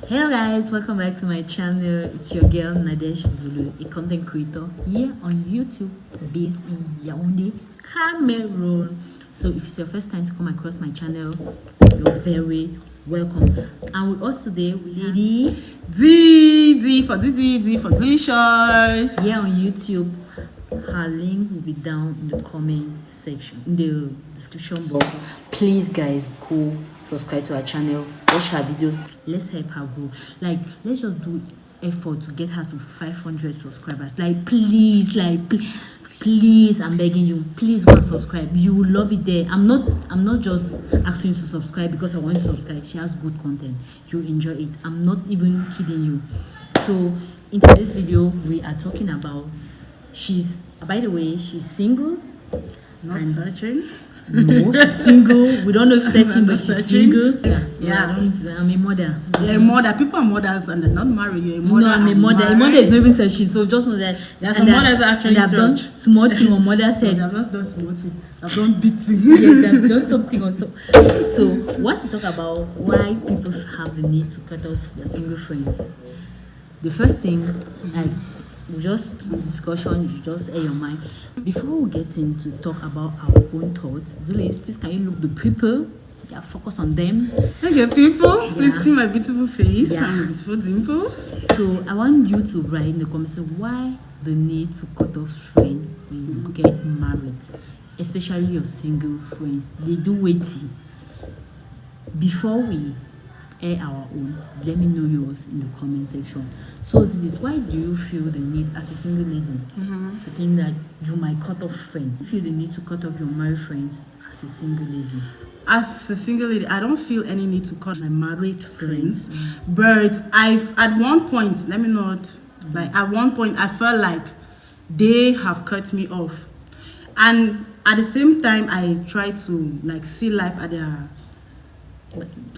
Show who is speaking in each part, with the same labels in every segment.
Speaker 1: Hello guys, welcome back to my channel. It's your girl Nadesh Vulu, a content creator here on YouTube based in Yaoundé, Cameroon. So if it's your first time to come across my channel, you're very welcome. And with us today, Lady
Speaker 2: D for delicious.
Speaker 1: Here on YouTube. Her link will be down in the comment section, in the description box. Please guys, go subscribe to our channel, watch her videos. Let's help her grow. Like, let's just do effort to get her to 500 subscribers. Like, please, please, I'm begging you, please go and subscribe. You will love it there. I'm not just asking you to subscribe because I want you to subscribe. She has good content, you enjoy it. I'm not even kidding you. So in today's video, we are talking about, by the way, she's single.
Speaker 2: Not searching.
Speaker 1: No, she's single. We don't know if searching, but she's
Speaker 2: searching.
Speaker 1: single.
Speaker 2: Yeah.
Speaker 1: I'm a mother.
Speaker 2: You're a mother. People are mothers and they're not married. You're a mother.
Speaker 1: No, I'm a mother. A mother is not even searching, so just know that.
Speaker 2: There are some mothers that actually
Speaker 1: have done small thing on mother's head.
Speaker 2: I've not done small thing. I've done big thing.
Speaker 1: Yes, they've done something also. So, what to talk about? Why people have the need to cut off their single friends? The first thing, like, just discussion, you just air your mind. Before we get into talk about our own thoughts, please can you look the people? Yeah, focus on them.
Speaker 2: Okay, people, please see my beautiful face and my beautiful dimples.
Speaker 1: So I want you to write in the comments why the need to cut off friends when you get married, especially your single friends. They do waiting. Before we air our own, let me know yours in the comment section. So to this, why do you feel the need as a single lady to think that you might cut off friends? You feel the need to cut off your married friends as a single lady?
Speaker 2: As a single lady, I don't feel any need to cut my married friends. But at one point, at one point I felt like they have cut me off. And at the same time, I try to see life at their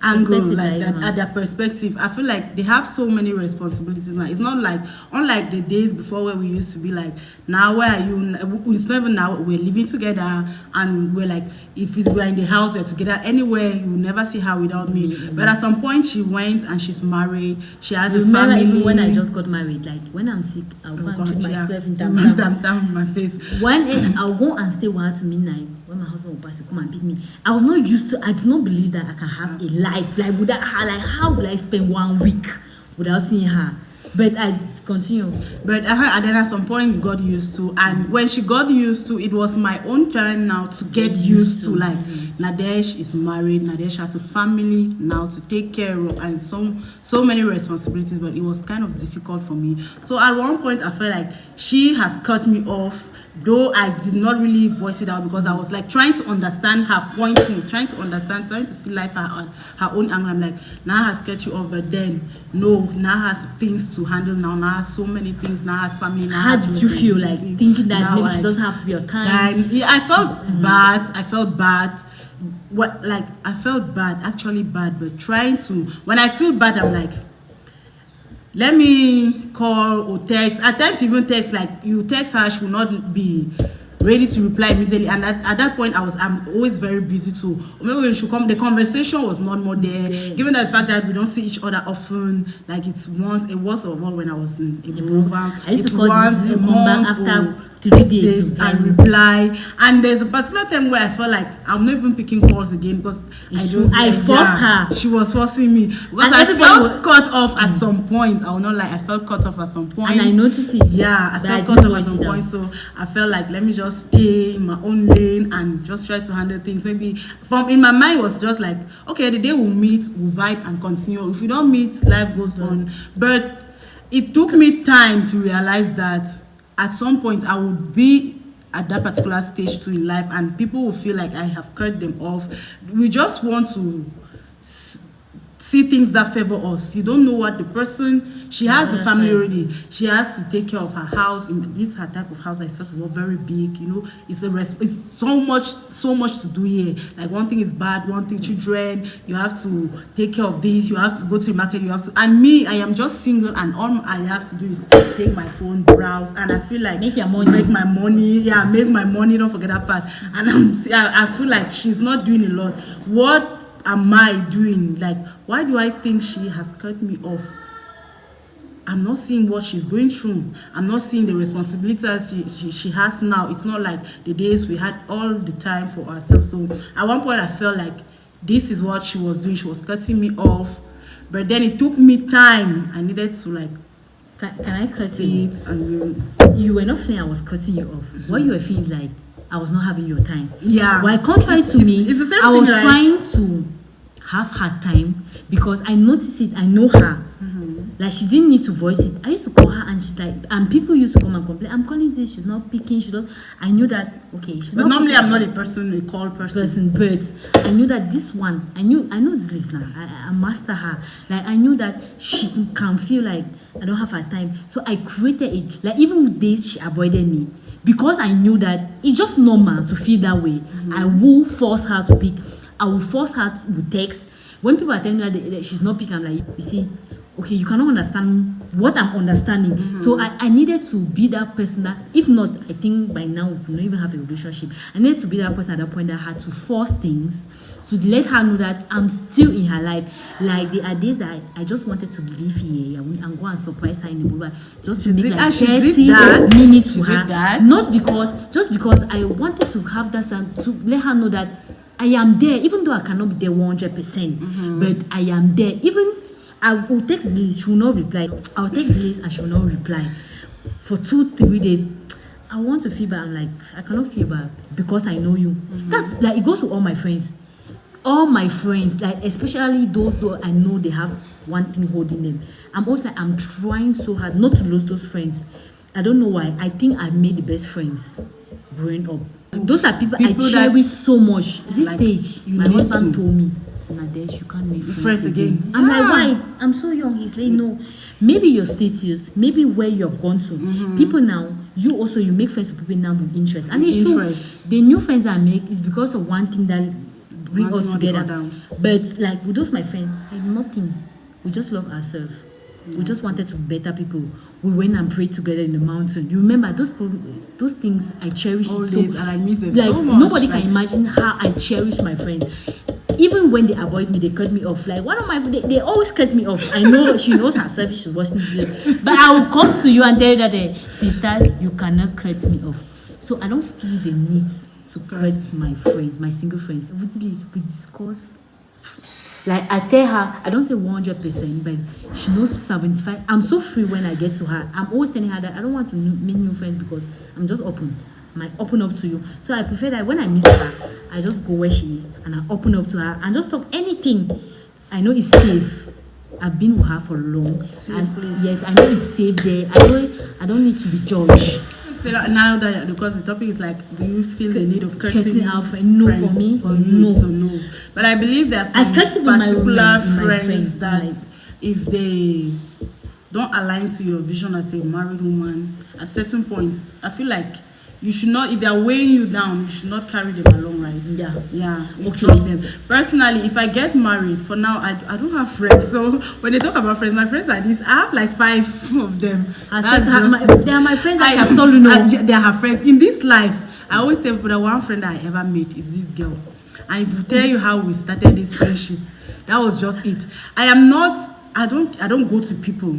Speaker 2: angle, at their perspective. I feel like they have so many responsibilities now. It's not like, unlike the days before where we used to be like, now where are you? It's not even now, we're living together and we're like, if we're in the house, we're together anywhere, you will never see her without me. But at some point she went and she's married, she has a family.
Speaker 1: Even when I just got married, like when I'm sick, I'll go and treat myself in tam
Speaker 2: my face.
Speaker 1: I'll go and stay one to midnight when my husband will pass to come and pick me. I was not used to, I did not believe that I can have a life like without her. Like, how will I spend 1 week without seeing her? But I continue.
Speaker 2: But and then at some point you got used to, and when she got used to, it was my own turn now to get used to. Like, Nadesh is married, Nadesh has a family now to take care of, and so many responsibilities. But it was kind of difficult for me. So at one point I felt like she has cut me off, though I did not really voice it out because I was like trying to understand her point, trying to see life her own angle. I'm like, now has cut you off, but then no, now has things to handle, now has so many things, now has family. Now
Speaker 1: how did you feel like thinking that now maybe she doesn't have your time?
Speaker 2: Yeah, I felt bad. I felt bad. I felt bad, actually bad, but trying to, when I feel bad, I'm like, let me call or text. At times even text, like you text her, she will not be ready to reply immediately. And at that point I'm always very busy too. Or maybe when she come, the conversation was not more there. Given the fact that we don't see each other often, like it was or one when I was in the program.
Speaker 1: I used to call
Speaker 2: once a month
Speaker 1: after 3 days
Speaker 2: and reply. And there's a particular time where I felt like I'm not even picking calls again because
Speaker 1: I forced her.
Speaker 2: She was forcing me because I felt cut off at some point. I will not lie, I felt cut off at some point.
Speaker 1: And I noticed it.
Speaker 2: Yeah, I felt cut off at some point. So I felt like, let me just stay in my own lane and just try to handle things. Maybe in my mind was just like, okay, the day we'll meet, we'll vibe and continue. If we don't meet, life goes on. But it took me time to realize that at some point I would be at that particular stage too in life, and people will feel like I have cut them off. We just want to see things that favor us. You don't know what the person, she has a family already. She has to take care of her house. This her type of house that is first of all very big. You know, it's so much to do here. Like one thing is bad, one thing children. You have to take care of this. You have to go to the market. You have to. And me, I am just single, and all I have to do is take my phone, browse, and I feel like
Speaker 1: make your money.
Speaker 2: Make my money. Yeah, make my money. Don't forget that part. And I feel like she's not doing a lot. What am I doing? Like, why do I think she has cut me off? I'm not seeing what she's going through. I'm not seeing the responsibilities she has now. It's not like the days we had all the time for ourselves. So at one point I felt like this is what she was doing. She was cutting me off. But then it took me time. I needed to like
Speaker 1: Can I cut
Speaker 2: see
Speaker 1: you?
Speaker 2: it and
Speaker 1: You were not feeling I was cutting you off. What you were feeling like I was not having your time.
Speaker 2: yeah.
Speaker 1: Well, contrary to me,
Speaker 2: it's the same
Speaker 1: I was
Speaker 2: thing, right?
Speaker 1: trying to have her time because I noticed it. I know her. Like she didn't need to voice it. I used to call her and she's like, and people used to come and complain. I'm calling this. She's not picking. She don't. I knew that. Okay, she's
Speaker 2: But
Speaker 1: not.
Speaker 2: normally
Speaker 1: picking.
Speaker 2: I'm not a person, a call person.
Speaker 1: But I knew that this one. I know this listener. I master her. Like I knew that she can feel like I don't have her time. So I created it. Like even with days she avoided me because I knew that it's just normal to feel that way. I will force her to pick. I will force her to text. When people are telling her that she's not picking, I'm like, you see, okay, you cannot understand what I'm understanding. So I needed to be that person that, if not, I think by now we could not even have a relationship. I needed to be that person at that point that had to force things to let her know that I'm still in her life. Like there are days that I just wanted to leave here and go and surprise her in the mobile just to make like 30 minutes with her. Not just because I wanted to have that to let her know that I am there, even though I cannot be there 100%, but I am there. Even I will text Liz, she will not reply. I'll text Liz and she will not reply. For 2-3 days, I want to feel bad. I'm like, I cannot feel bad because I know you. That's like, it goes to all my friends. All my friends, like especially those who I know they have one thing holding them. I'm always like, I'm trying so hard not to lose those friends. I don't know why. I think I made the best friends growing up. Those are people I cherish so much. At this
Speaker 2: like,
Speaker 1: stage, my husband told me, Nadesh, you can't make friends again. I'm like, why? I'm so young. He's like, no. Maybe your status, maybe where you have gone to. People now, you make friends with people now with interest. And it's true. The new friends I make is because of one thing that bring us together. But like with those my friends, like nothing. We just love ourselves. We just wanted to better people. We went and prayed together in the mountain. You remember those things I cherish
Speaker 2: all
Speaker 1: so
Speaker 2: days, and I miss them
Speaker 1: like,
Speaker 2: so much.
Speaker 1: Nobody can imagine how I cherish my friends. Even when they avoid me, they cut me off. Like one of my they always cut me off. I know she knows herself. She's watching this, but I will come to you and tell you that sister, you cannot cut me off. So I don't feel the need to cut my friends, my single friends. We discuss. Like I tell her, I don't say 100%, but she knows 75. I'm so free when I get to her. I'm always telling her that I don't want to make new friends because I'm just open. I open up to you. So I prefer that when I miss her, I just go where she is and I open up to her and just talk anything. I know it's safe. I've been with her for long.
Speaker 2: Safe place.
Speaker 1: Yes, I know it's safe there. I don't need to be judged.
Speaker 2: So now that because the topic is like, do you feel the need of cutting
Speaker 1: our friend? No,
Speaker 2: friends?
Speaker 1: for me,
Speaker 2: for you,
Speaker 1: no.
Speaker 2: So no. But I believe there are some particular friends that if they don't align to your vision as a married woman, at certain points, I feel like you should not, if they are weighing you down, you should not carry them along, right? Yeah. Drop them. Personally, if I get married, for now, I don't have friends. So when they talk about friends, my friends are these. I have like 5 of them.
Speaker 1: They are my friends that have stolen.
Speaker 2: They are her friends. In this life, I always tell people that one friend that I ever met is this girl. And if I tell you how we started this friendship, that was just it. I don't go to people.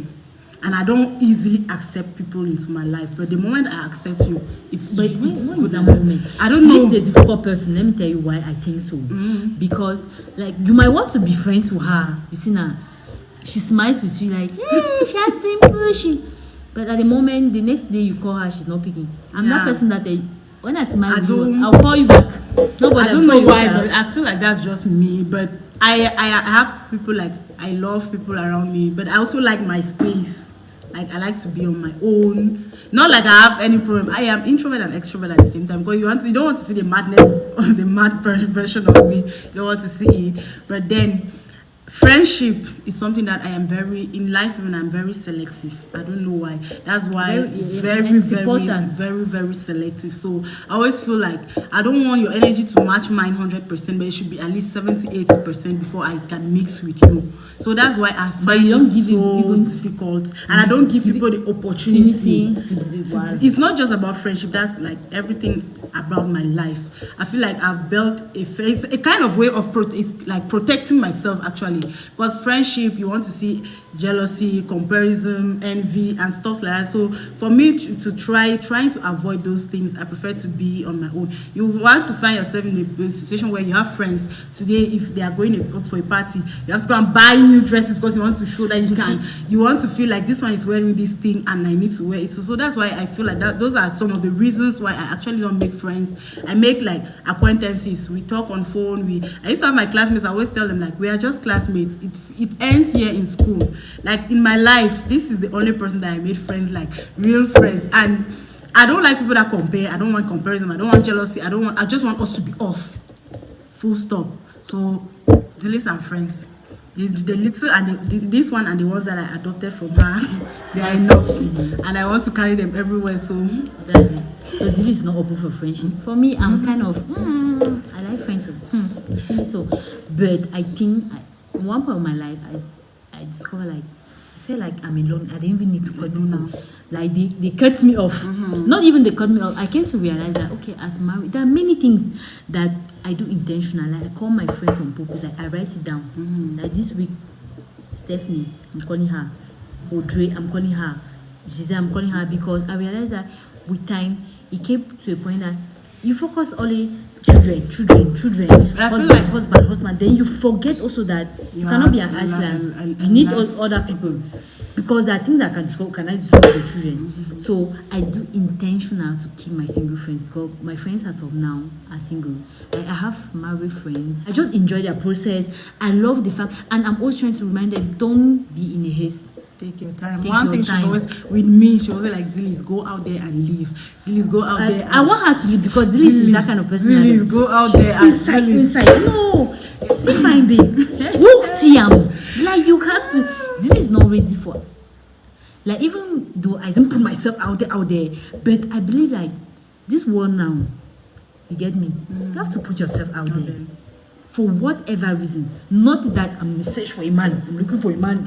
Speaker 2: And I don't easily accept people into my life. But the moment I accept you, it's good.
Speaker 1: That moment?
Speaker 2: I don't know.
Speaker 1: This is a difficult person. Let me tell you why I think so. Because, like, you might want to be friends with her. You see now, she smiles with you like, hey, she has dimple. But at the moment, the next day you call her, she's not picking. I'm that person that when I smile with you, I'll call you back.
Speaker 2: I don't know why, but I feel like that's just me. But I have people like, I love people around me, but I also like my space. Like I like to be on my own. Not like I have any problem. I am introvert and extrovert at the same time. Because you don't want to see the madness or the mad version of me. You don't want to see it. But then Friendship is something that I am very in life, even I'm very selective. I don't know why. That's why very selective. So I always feel like I don't want your energy to match mine 100%, but it should be at least 70-80% before I can mix with you. So that's why I find it so difficult, and I don't give people the opportunity. It's not just about friendship. That's like everything about my life. I feel like I've built a kind of way of it's like protecting myself actually, because friendship, you want to see jealousy, comparison, envy, and stuff like that. So for me to trying to avoid those things, I prefer to be on my own. You want to find yourself in a situation where you have friends today. If they are going up for a party, you have to go and buy new dresses because you want to show that you can. You want to feel like this one is wearing this thing and I need to wear it. So that's why I feel like that. Those are some of the reasons why I actually don't make friends. I make like acquaintances. We talk on phone. I used to have my classmates. I always tell them like we are just classmates. It ends here in school. Like in my life, this is the only person that I made friends, like real friends. And I don't like people that compare. I don't want comparison. I don't want jealousy. I just want us to be us. Full stop. So Dilys are friends. The little and this one and the ones that I adopted from her, they are enough. And I want to carry them everywhere. So
Speaker 1: that's it. So this is not open for friendship. For me, I'm kind of I like friends. You see, so but I think in one point of my life I discovered like I feel like I'm alone. I didn't even need to cut them now. Like they cut me off. Not even they cut me off. I came to realize that okay, as married, there are many things that I do intentionally. Like I call my friends on purpose. Like I write it down. Like this week, Stephanie, I'm calling her. Audrey, I'm calling her. Giselle, I'm calling her because I realized that with time, it came to a point that you focus only children, husband. Then you forget also that you cannot be an Iceland. You need other people. Because there are things that can I discover the children. So I do intentional to keep my single friends because my friends as of now are single. Like I have married friends. I just enjoy their process. I love the fact, and I'm always trying to remind them, don't be in a haste.
Speaker 2: Take your time. One thing she's always with me, she was like, Dilys, go out there and leave. Dilys, go out there.
Speaker 1: I want her to leave because Dilys is that kind of person.
Speaker 2: Dilys, go out there and
Speaker 1: inside. No, see my babe. Who see him? Like you have to. This is not ready for. Like even though I didn't put myself out there, but I believe like this world now, you get me. You have to put yourself out there. For whatever reason, not that I'm in search for a man, I'm looking for a man.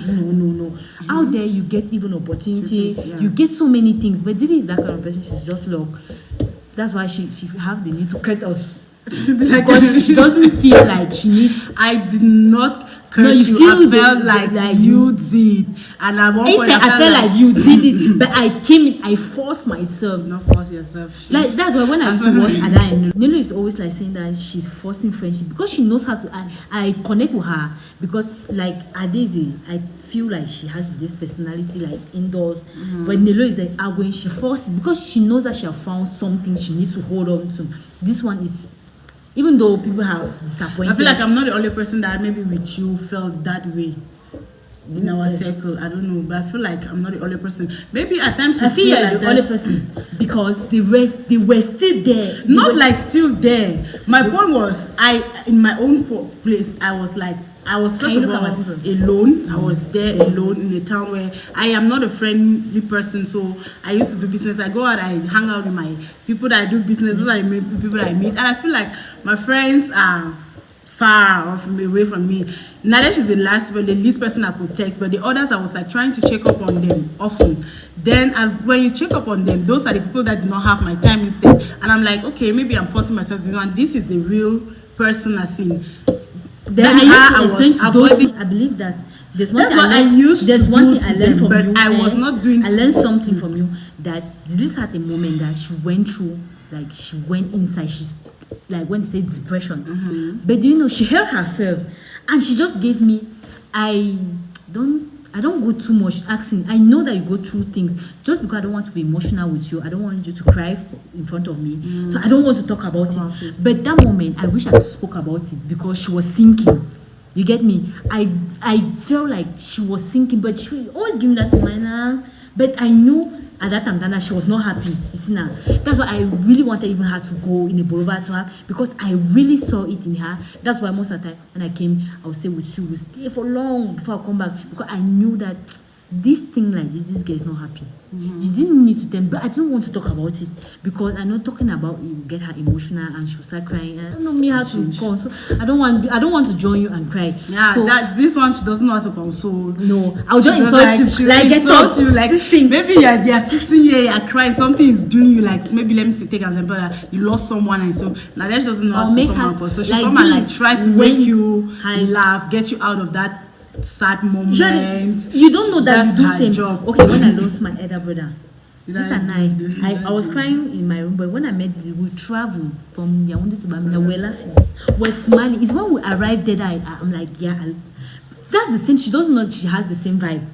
Speaker 1: No. Out there, you get even opportunities, you get so many things. But Didi is that kind of person. She's just luck. That's why she have the need to cut us because she doesn't feel like she need.
Speaker 2: I did not. No, you feel I felt like you did, and at one point
Speaker 1: I felt like you did it, but I came in, I forced myself.
Speaker 2: Not force yourself.
Speaker 1: Like that's why when I used to watch Ada, Nilo is always like saying that she's forcing friendship because she knows how to. I connect with her because like Adeze, I feel like she has this personality like indoors, but Nilo is like outgoing. She forces because she knows that she has found something she needs to hold on to. This one is. Even though people have disappointed.
Speaker 2: I feel like I'm not the only person that maybe with you felt that way in our circle. I don't know, but I feel like I'm not the only person. Maybe at times
Speaker 1: I feel you're like the only person because the rest they were still there.
Speaker 2: Not like still there. My point was in my own place I was first of all alone. I was there alone in a town where I am not a friendly person. So I used to do business. I go out, I hang out with my people that I do business. Those are the people that I meet. And I feel like my friends are far off away from me. Nadesh is the least person I could text. But the others, I was like trying to check up on them often. Then when you check up on them, those are the people that did not have my time instead. And I'm like, okay, maybe I'm forcing myself to this one. This is the real person I seen.
Speaker 1: Then I used to explain to those people, I believe that there's one thing I learned from you.
Speaker 2: I was not doing.
Speaker 1: I learned something from you that this had a moment that she went through, like she went inside. She's like when they say depression, but you know she held herself and she just gave me. I don't go too much asking. I know that you go through things just because I don't want to be emotional with you. I don't want you to cry in front of me. So I don't want to talk about it. But that moment, I wish I spoke about it because she was sinking. You get me? I felt like she was sinking, but she always give me that smile. But I know at that time Dana, she was not happy. You see now, that's why I really wanted even her to go in a Borova to her, because I really saw it in her. That's why most of the time when I came, I would stay with you, we stay for long before I come back, because I knew that this thing like this girl is not happy. You didn't need to tell me, but I didn't want to talk about it, because I know talking about it will get her emotional and she'll start crying. I don't know me how to console. I don't want to join you and cry.
Speaker 2: Yeah, so that's this one. She doesn't know how to console.
Speaker 1: No, I'll just insult you.
Speaker 2: Like
Speaker 1: get up.
Speaker 2: You like
Speaker 1: this thing.
Speaker 2: Maybe you're sitting here, you're crying. Something is doing you like, maybe let me take an example that you lost someone, and so Nadesh doesn't know how to come out. So she'll come and like try to make you laugh, get you out of that sad moment.
Speaker 1: You don't know that you do same
Speaker 2: job.
Speaker 1: Okay, when I lost my elder brother, this and I was crying in my room, but when I met you, we traveled from Yaoundé to Bamina. We're laughing, we're smiling. It's when we arrived there that I'm like, yeah, that's the same. She doesn't know she has the same vibe.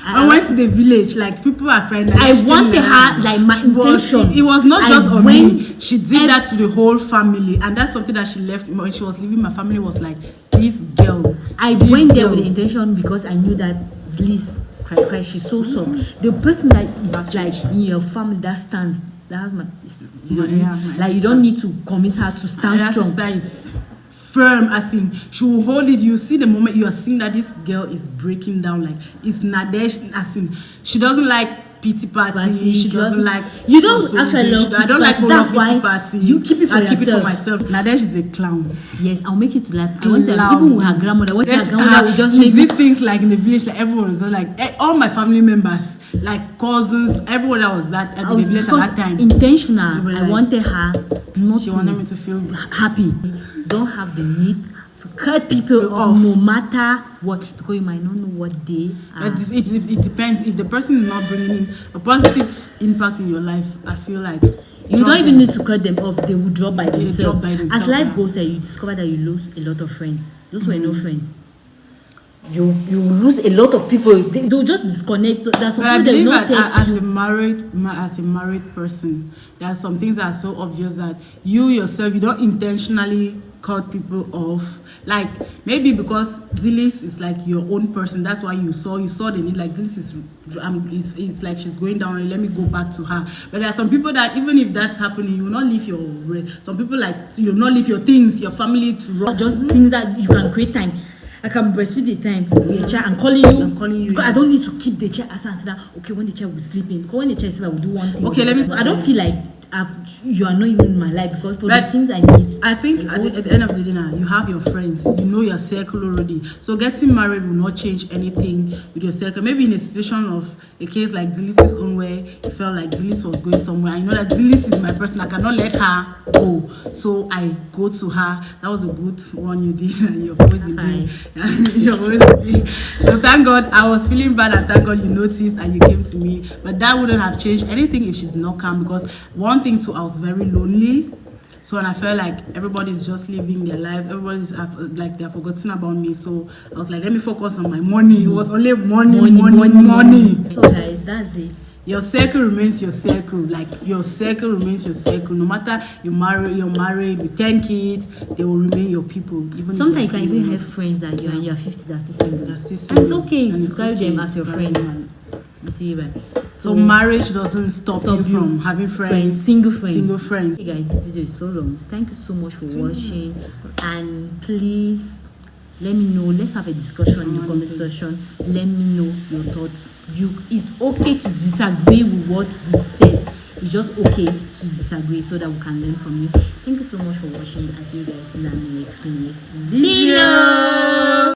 Speaker 2: I went to the village, like people are crying.
Speaker 1: I wanted her, like my intention.
Speaker 2: It was not just on me. She did that to the whole family, and that's something that she left when she was leaving. My family was like, this girl.
Speaker 1: I went there with the intention because I knew that Liz cry. She's so soft. The person that is like in your family that stands, that has like you don't need to convince her to stand strong.
Speaker 2: That is firm, as in she will hold it. You see the moment you are seeing that this girl is breaking down, like it's Nadesh, as in she doesn't like pity party. She doesn't like.
Speaker 1: You don't actually love.
Speaker 2: I don't like
Speaker 1: that's why
Speaker 2: pity party.
Speaker 1: You keep it for yourself.
Speaker 2: Keep it for myself. Nadesh is a clown.
Speaker 1: Yes, I'll make it to life. I want to even with her grandmother. When her grandmother would just
Speaker 2: she did things like in the village, like everyone was like all my family members, like cousins, everyone that was that at the village at that time.
Speaker 1: Intentional.
Speaker 2: Like,
Speaker 1: I wanted her not.
Speaker 2: She wanted me to feel
Speaker 1: happy. Don't have the need to cut people off no matter what, because you might not know what they are.
Speaker 2: But it depends. If the person is not bringing in a positive impact in your life, I feel like
Speaker 1: you don't even need to cut them off. They will drop by themselves. As life goes, you discover that you lose a lot of friends. Those were no friends. You lose a lot of people. They'll just disconnect. So that's
Speaker 2: I believe that as a married person, there are some things that are so obvious that you yourself, you don't intentionally cut people off. Like maybe because Zilis is like your own person, that's why you saw the need. Like this is like she's going down and let me go back to her. But there are some people that even if that's happening, you will not leave some people like you'll not leave your things, your family to run.
Speaker 1: Just things that you can create time. I can breastfeed the time. The child, I'm calling you. Because I don't need to keep the child aside and say that, okay, when the child will be sleeping. Because when the child is sleeping, I will do one thing.
Speaker 2: Okay, let me.
Speaker 1: I don't feel like you are not even in my life, because for the things I need.
Speaker 2: I think at the end of the day now, you have your friends. You know your circle already. So getting married will not change anything with your circle. Maybe in a situation of a case like Zilis' own, where you felt like Zilis was going somewhere. I know that Zilis is my person. I cannot let her go. So I go to her. That was a good one you did. You've always been doing. You've always been doing. So thank God I was feeling bad, and thank God you noticed and you came to me. But that wouldn't have changed anything if she did not come, because one thing too, I was very lonely. So and I felt like everybody's just living their life. Everybody's like they're forgotten about me. So I was like, let me focus on my money. It was only money.
Speaker 1: So guys, that's it.
Speaker 2: Your circle remains your circle. Like your circle remains your circle. No matter you're married with 10 kids, they will remain your people. Even
Speaker 1: sometimes you can even have friends that you're in your 50s that's still single. And it's okay to carry them as your friends. You see, right?
Speaker 2: So marriage doesn't stop you from having friends.
Speaker 1: Single friends.
Speaker 2: Hey
Speaker 1: guys, this video is so long. Thank you so much for watching, and please let me know. Let's have a discussion in the comment section. Let me know your thoughts. It's okay to disagree with what we said. It's just okay to disagree so that we can learn from you. Thank you so much for watching. I'll see you guys in the next video.